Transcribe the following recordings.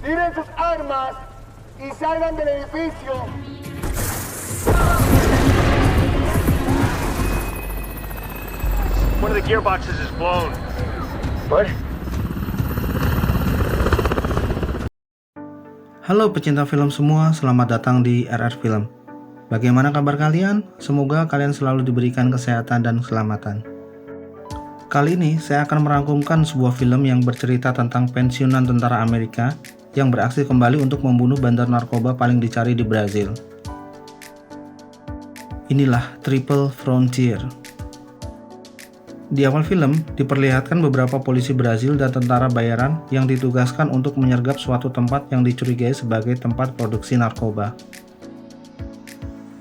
Tiren sus armas y salgan del edificio. One of the gearboxes is blown. What? Halo pecinta film semua, selamat datang di RR Film. Bagaimana kabar kalian? Semoga kalian selalu diberikan kesehatan dan keselamatan. Kali ini saya akan merangkumkan sebuah film yang bercerita tentang pensiunan tentara Amerika yang beraksi kembali untuk membunuh bandar narkoba paling dicari di Brazil. Inilah Triple Frontier. Di awal film, diperlihatkan beberapa polisi Brazil dan tentara bayaran yang ditugaskan untuk menyergap suatu tempat yang dicurigai sebagai tempat produksi narkoba.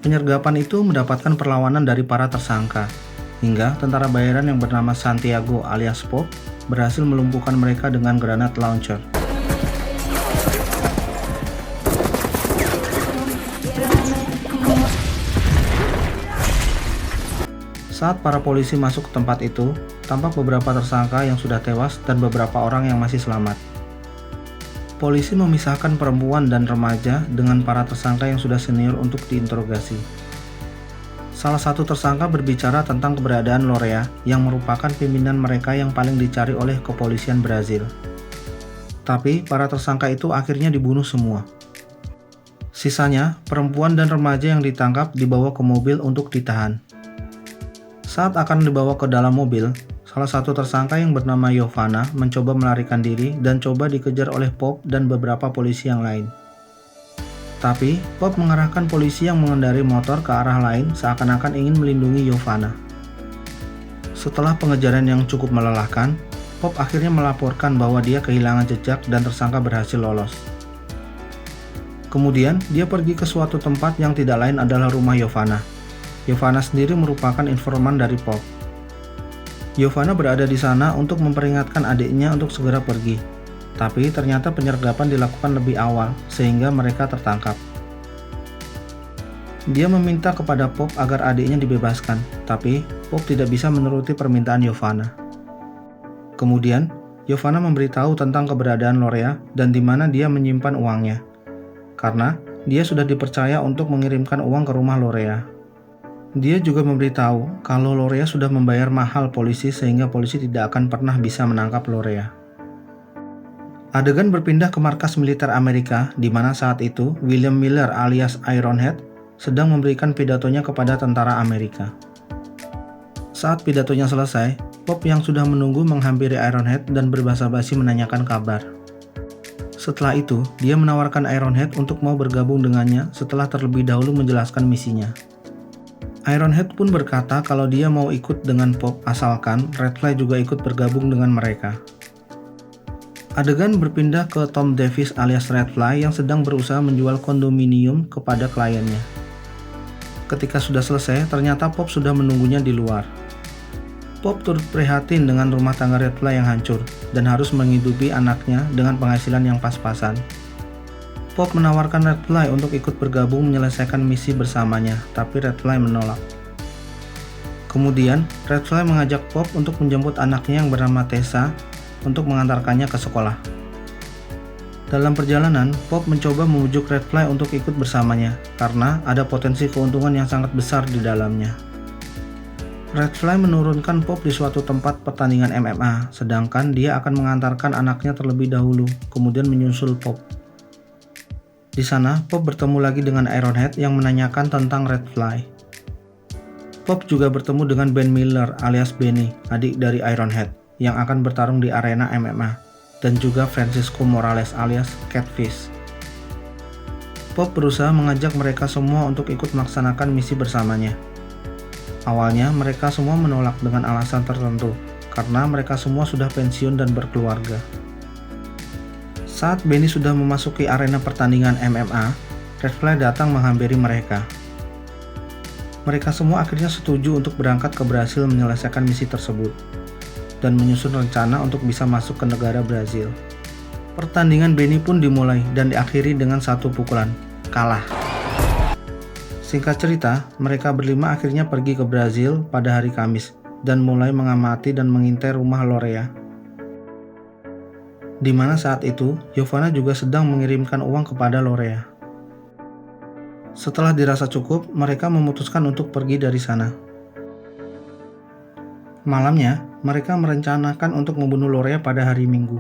Penyergapan itu mendapatkan perlawanan dari para tersangka, hingga tentara bayaran yang bernama Santiago alias Pop berhasil melumpuhkan mereka dengan granat launcher. Saat para polisi masuk ke tempat itu, tampak beberapa tersangka yang sudah tewas dan beberapa orang yang masih selamat. Polisi memisahkan perempuan dan remaja dengan para tersangka yang sudah senior untuk diinterogasi. Salah satu tersangka berbicara tentang keberadaan Lorea yang merupakan pimpinan mereka yang paling dicari oleh kepolisian Brazil. Tapi para tersangka itu akhirnya dibunuh semua. Sisanya, perempuan dan remaja yang ditangkap dibawa ke mobil untuk ditahan. Saat akan dibawa ke dalam mobil, salah satu tersangka yang bernama Yovana mencoba melarikan diri dan coba dikejar oleh Pop dan beberapa polisi yang lain. Tapi, Pop mengarahkan polisi yang mengendarai motor ke arah lain seakan-akan ingin melindungi Yovana. Setelah pengejaran yang cukup melelahkan, Pop akhirnya melaporkan bahwa dia kehilangan jejak dan tersangka berhasil lolos. Kemudian, dia pergi ke suatu tempat yang tidak lain adalah rumah Yovana. Yovana sendiri merupakan informan dari Pop. Yovana berada di sana untuk memperingatkan adiknya untuk segera pergi. Tapi ternyata penyergapan dilakukan lebih awal sehingga mereka tertangkap. Dia meminta kepada Pop agar adiknya dibebaskan, tapi Pop tidak bisa menuruti permintaan Yovana. Kemudian, Yovana memberitahu tentang keberadaan Lorea dan di mana dia menyimpan uangnya. Karena dia sudah dipercaya untuk mengirimkan uang ke rumah Lorea. Dia juga memberitahu kalau Lorea sudah membayar mahal polisi sehingga polisi tidak akan pernah bisa menangkap Lorea. Adegan berpindah ke markas militer Amerika di mana saat itu William Miller alias Ironhead sedang memberikan pidatonya kepada tentara Amerika. Saat pidatonya selesai, Pop yang sudah menunggu menghampiri Ironhead dan berbasa-basi menanyakan kabar. Setelah itu, dia menawarkan Ironhead untuk mau bergabung dengannya setelah terlebih dahulu menjelaskan misinya. Ironhead pun berkata kalau dia mau ikut dengan Pop asalkan Redfly juga ikut bergabung dengan mereka. Adegan berpindah ke Tom Davis alias Redfly yang sedang berusaha menjual kondominium kepada kliennya. Ketika sudah selesai, ternyata Pop sudah menunggunya di luar. Pop turut prihatin dengan rumah tangga Redfly yang hancur dan harus menghidupi anaknya dengan penghasilan yang pas-pasan. Pop menawarkan Redfly untuk ikut bergabung menyelesaikan misi bersamanya, tapi Redfly menolak. Kemudian, Redfly mengajak Pop untuk menjemput anaknya yang bernama Tessa untuk mengantarkannya ke sekolah. Dalam perjalanan, Pop mencoba membujuk Redfly untuk ikut bersamanya, karena ada potensi keuntungan yang sangat besar di dalamnya. Redfly menurunkan Pop di suatu tempat pertandingan MMA, sedangkan dia akan mengantarkan anaknya terlebih dahulu, kemudian menyusul Pop. Di sana, Pop bertemu lagi dengan Ironhead yang menanyakan tentang Redfly. Pop juga bertemu dengan Ben Miller alias Benny, adik dari Ironhead, yang akan bertarung di arena MMA, dan juga Francisco Morales alias Catfish. Pop berusaha mengajak mereka semua untuk ikut melaksanakan misi bersamanya. Awalnya, mereka semua menolak dengan alasan tertentu, karena mereka semua sudah pensiun dan berkeluarga. Saat Benny sudah memasuki arena pertandingan MMA, Redfly datang menghampiri mereka. Mereka semua akhirnya setuju untuk berangkat ke Brasil menyelesaikan misi tersebut, dan menyusun rencana untuk bisa masuk ke negara Brazil. Pertandingan Benny pun dimulai dan diakhiri dengan satu pukulan, kalah. Singkat cerita, mereka berlima akhirnya pergi ke Brazil pada hari Kamis, dan mulai mengamati dan mengintai rumah Lorea. di mana saat itu Giovanna juga sedang mengirimkan uang kepada Lorea. Setelah dirasa cukup, mereka memutuskan untuk pergi dari sana. Malamnya, mereka merencanakan untuk membunuh Lorea pada hari Minggu,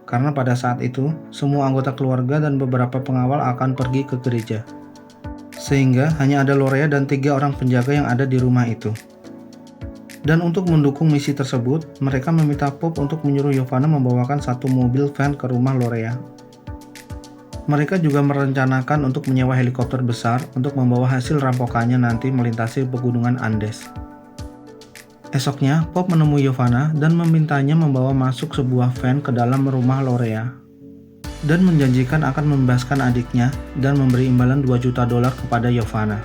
karena pada saat itu semua anggota keluarga dan beberapa pengawal akan pergi ke gereja. Sehingga hanya ada Lorea dan 3 orang penjaga yang ada di rumah itu. Dan untuk mendukung misi tersebut, mereka meminta Pop untuk menyuruh Giovanna membawakan satu mobil van ke rumah Lorea. Mereka juga merencanakan untuk menyewa helikopter besar untuk membawa hasil rampokannya nanti melintasi pegunungan Andes. Esoknya, Pop menemui Giovanna dan memintanya membawa masuk sebuah van ke dalam rumah Lorea dan menjanjikan akan membebaskan adiknya dan memberi imbalan $2 juta kepada Giovanna.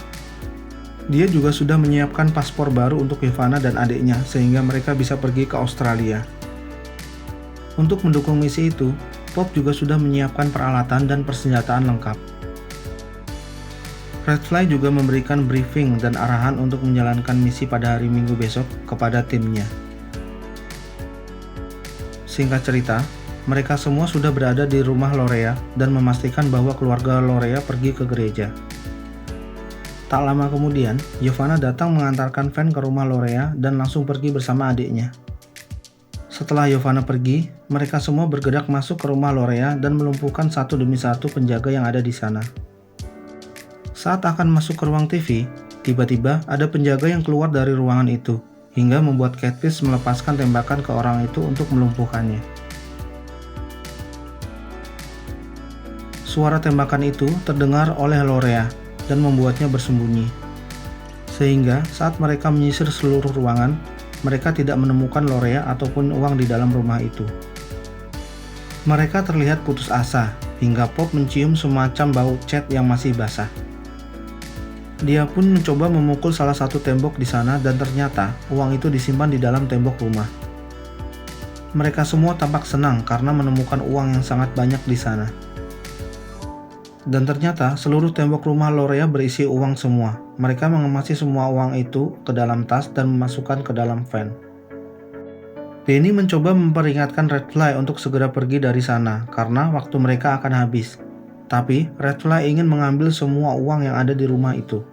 Dia juga sudah menyiapkan paspor baru untuk Giovanna dan adiknya sehingga mereka bisa pergi ke Australia. Untuk mendukung misi itu, Pop juga sudah menyiapkan peralatan dan persenjataan lengkap. Redfly juga memberikan briefing dan arahan untuk menjalankan misi pada hari Minggu besok kepada timnya. Singkat cerita, mereka semua sudah berada di rumah Lorea dan memastikan bahwa keluarga Lorea pergi ke gereja. Tak lama kemudian, Giovanna datang mengantarkan van ke rumah Lorea dan langsung pergi bersama adiknya. Setelah Giovanna pergi, mereka semua bergerak masuk ke rumah Lorea dan melumpuhkan satu demi satu penjaga yang ada di sana. Saat akan masuk ke ruang TV, tiba-tiba ada penjaga yang keluar dari ruangan itu, hingga membuat Catfish melepaskan tembakan ke orang itu untuk melumpuhkannya. Suara tembakan itu terdengar oleh Lorea dan membuatnya bersembunyi. Sehingga saat mereka menyisir seluruh ruangan, mereka tidak menemukan Lorea ataupun uang di dalam rumah itu. Mereka terlihat putus asa, hingga Pop mencium semacam bau cat yang masih basah. Dia pun mencoba memukul salah satu tembok di sana dan ternyata uang itu disimpan di dalam tembok rumah. Mereka semua tampak senang karena menemukan uang yang sangat banyak di sana. Dan ternyata seluruh tembok rumah Lorea berisi uang semua. Mereka mengemasi semua uang itu ke dalam tas dan memasukkan ke dalam van. Benny mencoba memperingatkan Redfly untuk segera pergi dari sana karena waktu mereka akan habis. Tapi Redfly ingin mengambil semua uang yang ada di rumah itu.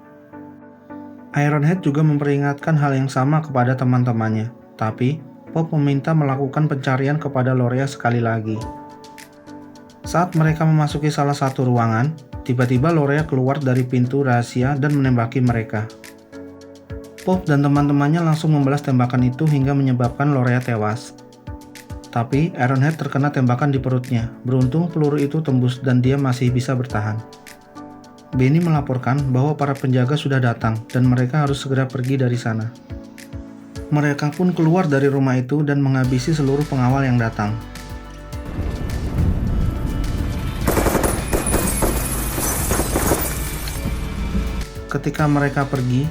Ironhead juga memperingatkan hal yang sama kepada teman-temannya, tapi Pop meminta melakukan pencarian kepada Lorea sekali lagi. Saat mereka memasuki salah satu ruangan, tiba-tiba Lorea keluar dari pintu rahasia dan menembaki mereka. Pop dan teman-temannya langsung membalas tembakan itu hingga menyebabkan Lorea tewas. Tapi Ironhead terkena tembakan di perutnya. Beruntung peluru itu tembus dan dia masih bisa bertahan. Benny melaporkan bahwa para penjaga sudah datang dan mereka harus segera pergi dari sana. Mereka pun keluar dari rumah itu dan menghabisi seluruh pengawal yang datang. Ketika mereka pergi,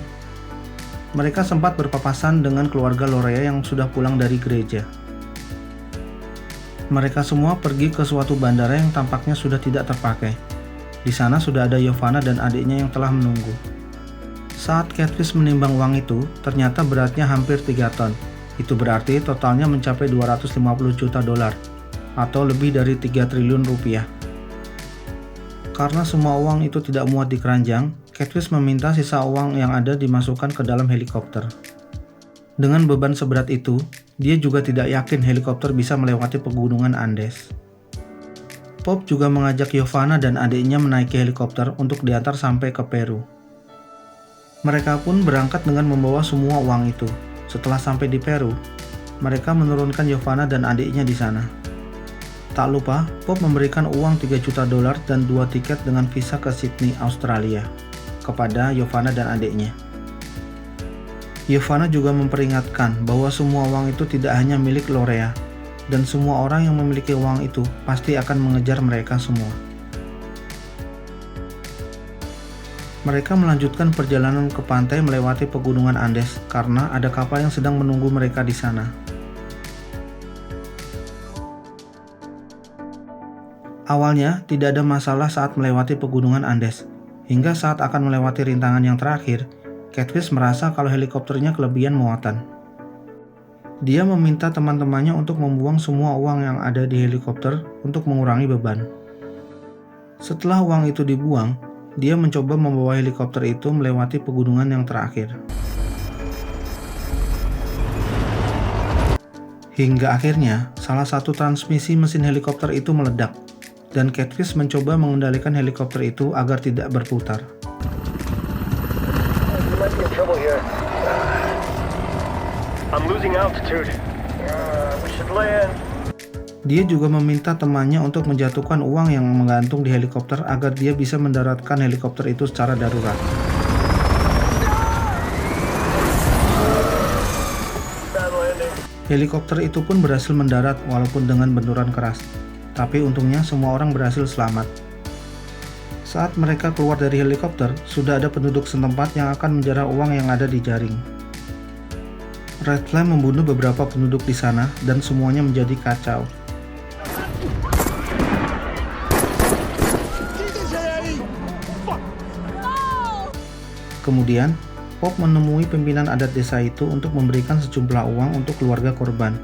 mereka sempat berpapasan dengan keluarga Lorea yang sudah pulang dari gereja. Mereka semua pergi ke suatu bandara yang tampaknya sudah tidak terpakai. Di sana sudah ada Giovanna dan adiknya yang telah menunggu. Saat Catfish menimbang uang itu, ternyata beratnya hampir 3 ton. Itu berarti totalnya mencapai $250 juta atau lebih dari 3 triliun rupiah. Karena semua uang itu tidak muat di keranjang, Catfish meminta sisa uang yang ada dimasukkan ke dalam helikopter. Dengan beban seberat itu, dia juga tidak yakin helikopter bisa melewati pegunungan Andes. Pop juga mengajak Giovanna dan adiknya menaiki helikopter untuk diantar sampai ke Peru. Mereka pun berangkat dengan membawa semua uang itu. Setelah sampai di Peru, mereka menurunkan Giovanna dan adiknya di sana. Tak lupa, Pop memberikan uang $3 juta dan 2 tiket dengan visa ke Sydney, Australia, kepada Giovanna dan adiknya. Giovanna juga memperingatkan bahwa semua uang itu tidak hanya milik Lorea, dan semua orang yang memiliki uang itu pasti akan mengejar mereka semua. Mereka melanjutkan perjalanan ke pantai melewati pegunungan Andes karena ada kapal yang sedang menunggu mereka di sana. Awalnya tidak ada masalah saat melewati pegunungan Andes, hingga saat akan melewati rintangan yang terakhir, Catfish merasa kalau helikopternya kelebihan muatan. Dia meminta teman-temannya untuk membuang semua uang yang ada di helikopter untuk mengurangi beban. Setelah uang itu dibuang, dia mencoba membawa helikopter itu melewati pegunungan yang terakhir. Hingga akhirnya, salah satu transmisi mesin helikopter itu meledak, dan Catfish mencoba mengendalikan helikopter itu agar tidak berputar. I'm losing altitude. We should land. Dia juga meminta temannya untuk menjatuhkan uang yang menggantung di helikopter agar dia bisa mendaratkan helikopter itu secara darurat. Helikopter itu pun berhasil mendarat walaupun dengan benturan keras, tapi untungnya semua orang berhasil selamat. Saat mereka keluar dari helikopter, sudah ada penduduk setempat yang akan menjarah uang yang ada di jaring. Red Fly membunuh beberapa penduduk di sana dan semuanya menjadi kacau. Kemudian, Pop menemui pimpinan adat desa itu untuk memberikan sejumlah uang untuk keluarga korban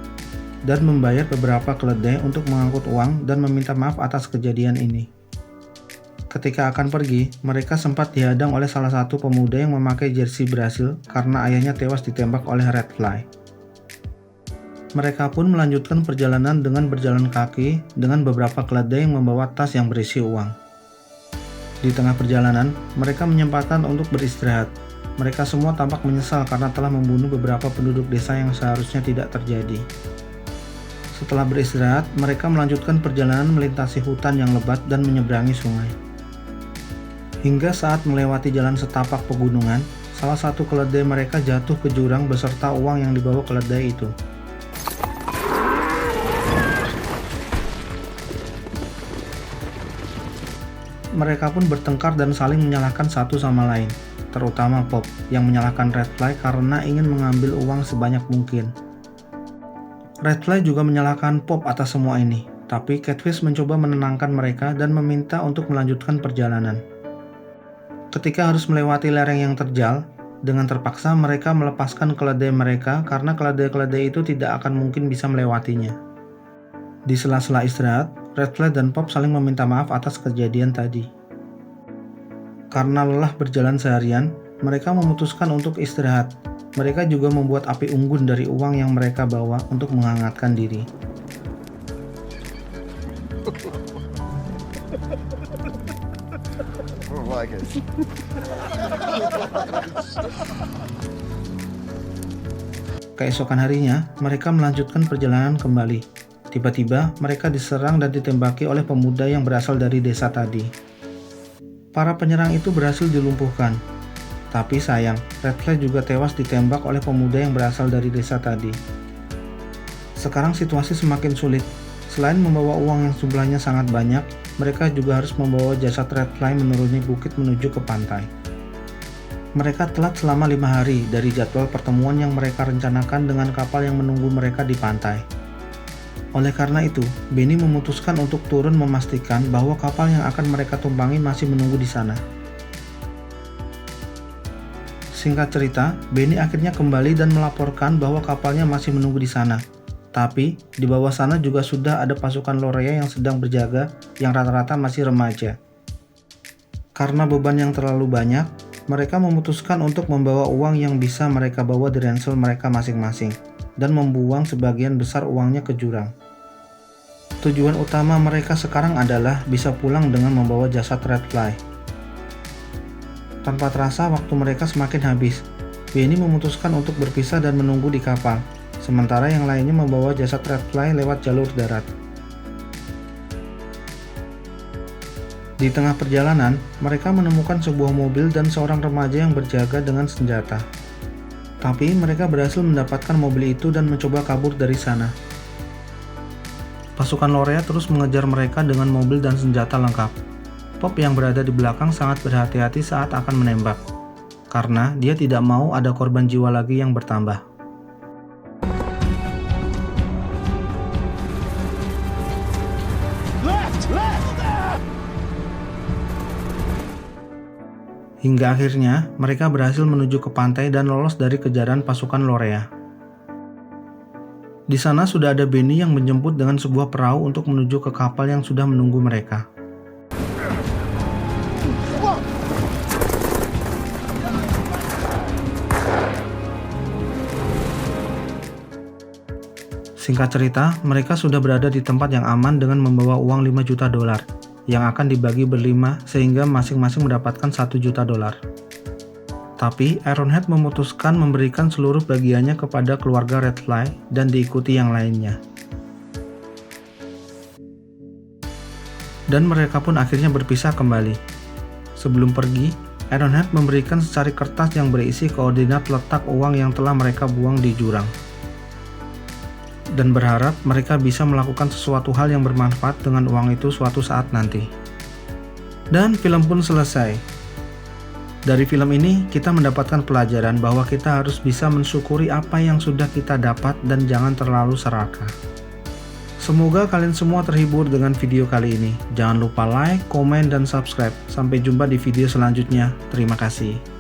dan membayar beberapa keledai untuk mengangkut uang dan meminta maaf atas kejadian ini. Ketika akan pergi, mereka sempat dihadang oleh salah satu pemuda yang memakai jersey Brasil karena ayahnya tewas ditembak oleh Red Fly. Mereka pun melanjutkan perjalanan dengan berjalan kaki dengan beberapa keledai yang membawa tas yang berisi uang. Di tengah perjalanan, mereka menyempatkan untuk beristirahat. Mereka semua tampak menyesal karena telah membunuh beberapa penduduk desa yang seharusnya tidak terjadi. Setelah beristirahat, mereka melanjutkan perjalanan melintasi hutan yang lebat dan menyeberangi sungai. Hingga saat melewati jalan setapak pegunungan, salah satu keledai mereka jatuh ke jurang beserta uang yang dibawa keledai itu. Mereka pun bertengkar dan saling menyalahkan satu sama lain, terutama Pop yang menyalahkan Red Fly karena ingin mengambil uang sebanyak mungkin. Red Fly juga menyalahkan Pop atas semua ini, tapi Catfish mencoba menenangkan mereka dan meminta untuk melanjutkan perjalanan. Ketika harus melewati lereng yang terjal, dengan terpaksa mereka melepaskan keledai mereka karena keledai-keledai itu tidak akan mungkin bisa melewatinya. Di sela-sela istirahat, Red Fly dan Pop saling meminta maaf atas kejadian tadi. Karena lelah berjalan seharian, mereka memutuskan untuk istirahat. Mereka juga membuat api unggun dari uang yang mereka bawa untuk menghangatkan diri. Keesokan harinya, mereka melanjutkan perjalanan kembali. Tiba-tiba, mereka diserang dan ditembaki oleh pemuda yang berasal dari desa tadi. Para penyerang itu berhasil dilumpuhkan. Tapi sayang, Red Fly juga tewas ditembak oleh pemuda yang berasal dari desa tadi. Sekarang situasi semakin sulit. Selain membawa uang yang jumlahnya sangat banyak, mereka juga harus membawa jasad Red Fly menuruni bukit menuju ke pantai. Mereka telat selama 5 hari dari jadwal pertemuan yang mereka rencanakan dengan kapal yang menunggu mereka di pantai. Oleh karena itu, Benny memutuskan untuk turun memastikan bahwa kapal yang akan mereka tumpangi masih menunggu di sana. Singkat cerita, Benny akhirnya kembali dan melaporkan bahwa kapalnya masih menunggu di sana. Tapi, di bawah sana juga sudah ada pasukan Lorea yang sedang berjaga yang rata-rata masih remaja. Karena beban yang terlalu banyak, mereka memutuskan untuk membawa uang yang bisa mereka bawa di ransel mereka masing-masing dan membuang sebagian besar uangnya ke jurang. Tujuan utama mereka sekarang adalah bisa pulang dengan membawa jasad Red Fly. Tanpa terasa waktu mereka semakin habis. Benny memutuskan untuk berpisah dan menunggu di kapal, sementara yang lainnya membawa jasad Red Fly lewat jalur darat. Di tengah perjalanan, mereka menemukan sebuah mobil dan seorang remaja yang berjaga dengan senjata. Tapi mereka berhasil mendapatkan mobil itu dan mencoba kabur dari sana. Pasukan Lorea terus mengejar mereka dengan mobil dan senjata lengkap. Pop yang berada di belakang sangat berhati-hati saat akan menembak, karena dia tidak mau ada korban jiwa lagi yang bertambah. Hingga akhirnya, mereka berhasil menuju ke pantai dan lolos dari kejaran pasukan Lorea. Di sana sudah ada Benny yang menjemput dengan sebuah perahu untuk menuju ke kapal yang sudah menunggu mereka. Singkat cerita, mereka sudah berada di tempat yang aman dengan membawa uang 5 juta dolar yang akan dibagi berlima sehingga masing-masing mendapatkan 1 juta dolar. Tapi Ironhead memutuskan memberikan seluruh bagiannya kepada keluarga Redfly dan diikuti yang lainnya. Dan mereka pun akhirnya berpisah kembali. Sebelum pergi, Ironhead memberikan secari kertas yang berisi koordinat letak uang yang telah mereka buang di jurang. Dan berharap mereka bisa melakukan sesuatu hal yang bermanfaat dengan uang itu suatu saat nanti. Dan film pun selesai. Dari film ini, kita mendapatkan pelajaran bahwa kita harus bisa mensyukuri apa yang sudah kita dapat dan jangan terlalu serakah. Semoga kalian semua terhibur dengan video kali ini. Jangan lupa like, komen, dan subscribe. Sampai jumpa di video selanjutnya. Terima kasih.